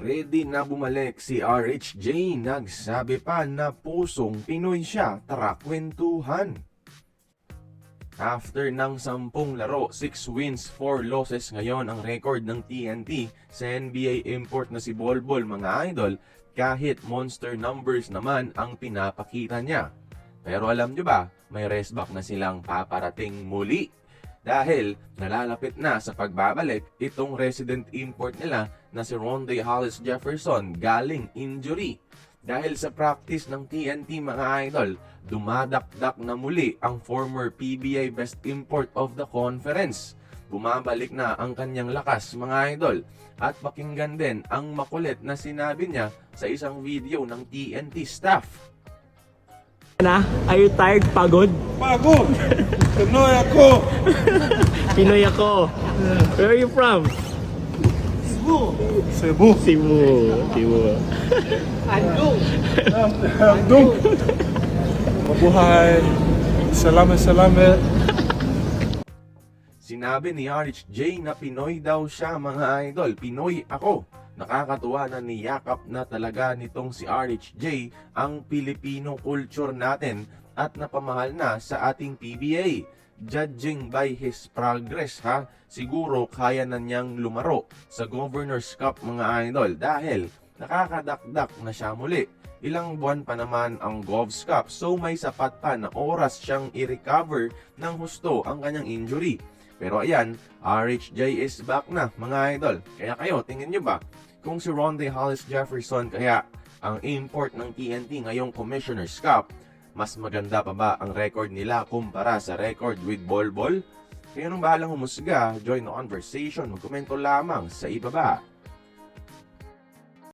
Ready na bumalik si RHJ, nagsabi pa na pusong Pinoy siya, tara kwentuhan. After ng 10 laro, 6 wins, 4 losses ngayon ang record ng TNT sa NBA import na si Bolbol mga idol, kahit monster numbers naman ang pinapakita niya. Pero alam nyo ba, may rest back na silang paparating muli. Dahil nalalapit na sa pagbabalik itong resident import nila na si Rondae Hollis Jefferson galing injury. Dahil sa practice ng TNT mga idol, dumadakdak na muli ang former PBA Best Import of the Conference. Bumabalik na ang kanyang lakas mga idol. At pakinggan din ang makulit na sinabi niya sa isang video ng TNT staff. Are you tired? Pagod? Pagod! Pinoy ako! Pinoy ako. Where are you from? Cebu! Cebu. Andong! Mabuhay! Salamat! Sinabi ni RHJ na Pinoy daw siya mga idol. Pinoy ako. Nakakatuwa na niyakap na talaga nitong si RHJ ang Filipino culture natin at napamahal na sa ating PBA. Judging by his progress siguro kaya na niyang lumaro sa Governor's Cup mga idol dahil nakakadakdak na siya muli. Ilang buwan pa naman ang Gov's Cup so may sapat pa na oras siyang i-recover ng husto ang kanyang injury. Pero ayan, RHJ is back na mga idol. Kaya kayo, tingin nyo ba kung si Rondae Hollis Jefferson kaya ang import ng TNT ngayong Commissioner's Cup, mas maganda pa ba ang record nila kumpara sa record with Bolbol? Kaya nung bahalang humusga, join the conversation, magkomento lamang sa ibaba.